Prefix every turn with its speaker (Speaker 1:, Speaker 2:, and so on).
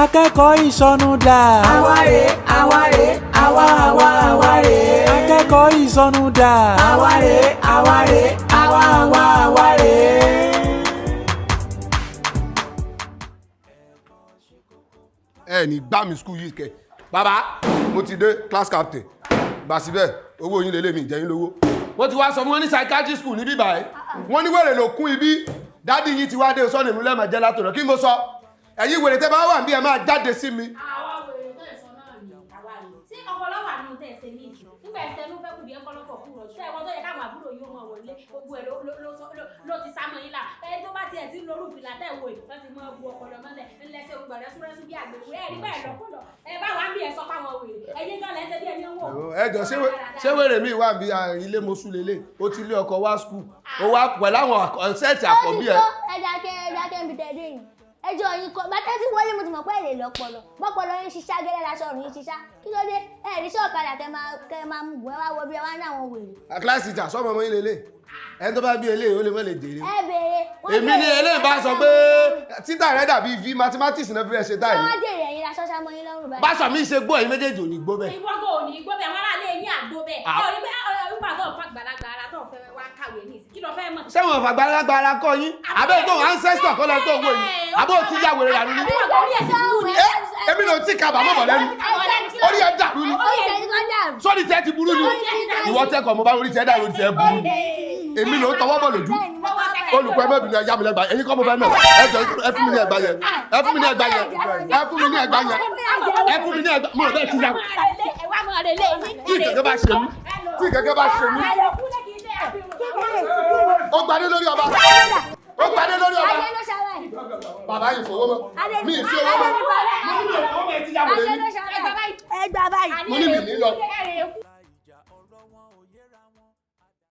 Speaker 1: Akẹẹkọ Iṣọnu dà.
Speaker 2: Àwárè, àwárè, àwárè.
Speaker 1: Akẹẹkọ Iṣọnu dà.
Speaker 2: Àwárè, àwárè.
Speaker 3: Ẹ ní gbá mi skul yìí kẹ. Bàbá, mo ti dé class captain. Gbà síbẹ̀, owó yín lélẹ̀ mi jẹ́ yín lówó. Wọ́n ti wá sọ fún wọn ní psychiatry school níbí báyìí. Wọ́n ní wèrè ló kún ibi. Dádì yín ti wá dé sọ́nà ìmú lẹ́mọ̀ jẹ́ látọ̀nà. Kí mo sọ? Ẹ̀yin wèrè tẹ́ bá wà bí ẹ máa jáde sí mi.
Speaker 4: Àwa wèrè tó ẹ̀sọ́ náà ni àwa ni. Tí ọpọlọ wà nínú tẹ̀ ṣe ní ìsìn. Nígbà ẹ̀sẹ̀ ló fẹ́ kú bí ẹ kọ́lọ́kọ̀ kú rọ̀. Ṣé ẹ̀wọ́n tó yẹ káwọn àbúrò yóò mọ̀ wọlé? Gbogbo ẹ̀ ló ti sámọ yín là. Ẹ tó bá tiẹ̀ ti lórú fìlà tẹ̀ wò yìí. Wọ́n ti mọ bu ọpọlọ mọ́lẹ̀. Ńlẹ́sẹ̀ ògbàdá súnrẹ́sú bí àgbègbè. Ẹ rí bẹ́ẹ̀ lọ́kùnlọ. Ẹ bá wà ń bí ẹ sọ fáwọn wèrè. Ẹyin gan lẹ́sẹ̀ bí ẹni owó.
Speaker 3: Ẹ jọ ṣé wèrè mi wà bí ilé mosú lélẹ̀? Ó ti lé ọkọ̀ wá skul. Ó wá pẹ̀lú àwọn sẹ́ẹ̀tì àkọ́bí ẹ.
Speaker 5: Ẹja ń bi tẹ̀lé yìí. Ẹjọ́ yín kọ́ bàtẹ́ tí wọlé mo ti mọ̀ pé èlé lọ́pọlọ mọ́pọlọ yín ṣiṣá gẹ́lẹ́ láṣọ ọ̀run yín ṣiṣá kí ló dé ẹ̀rí sí ọ̀kadà kẹ́ máa mú ẹ wá wọ bí ẹ wá ní àwọn wèrè.
Speaker 3: Class teacher sọ́mọ ọmọ yín lélẹ̀. Ẹni tó bá bí eléyìí ó lè mọ́ lè jèrè.
Speaker 5: Ẹ béèrè.
Speaker 3: Èmi ni eléyìí bá sọ pé títà rẹ̀ dàbí v mathematics náà fi ẹ̀ ṣe táì ní.
Speaker 5: Wọ́n jèrè ẹ̀yin aṣọ ṣá mọ́ yín lọ́rùn báyìí.
Speaker 3: Báṣọ mi ṣe gbọ́ ẹ̀yin méjèèjì ò ní gbọ́ bẹ́ẹ̀.
Speaker 4: Ìwọ́gọ̀ ò ní gbọ́ bẹ́ẹ̀ wọ́n rà lé yín àgbo bẹ́ẹ̀. Orí bẹ́ẹ̀ nígbà tó ń fa gbàlagbà ara tó ń fẹ́ wá kàwé ní ìsìn. Kí ló fẹ́ mọ̀?
Speaker 3: Ṣé wọn fà gbàlagbà ara kọ́ yín? Àbẹ́ tó ancestor kọ́ lọ tó wò yìí. Àbó ti yá wèrè dànù ní. Èmi ló ti ka bàmọ́ bọ̀ lẹ́nu. Orí ẹ̀ dàrú ni. Sọ́ni tẹ́ ti burú ni. Ìwọ tẹ́kọ̀ mo bá orí tẹ́ dàrú tẹ́ burú. Èmi ló tọwọ́ bọ̀ lójú. Olùkọ́ ẹ mẹ́bìnrin ẹja mi lẹ́gbà. Ẹ̀yin kọ́ mo fẹ́ náà. Ẹ fún mi ní ẹgbà yẹn. Ẹ fún mi ní ẹgbà yẹn. Ẹ fún mi ní ẹgbà yẹn. Ẹ fún mi ní ẹgbà. Mo rò bẹ́ẹ̀ ti yá. Tí kẹ̀kẹ́ bá ṣe mí. Tí kẹ̀kẹ́ bá ṣe mí. Ó gbadé lórí ọba. Ó gbadé lórí ọba. Bàbá yìí fowó mọ́. Mi ì fi owó mọ́. Mo ní mi ò fowó mọ́ ẹ ti yá wọlé ní.
Speaker 5: Ẹ gbà báyìí.
Speaker 3: Mo ní mi ní lọ.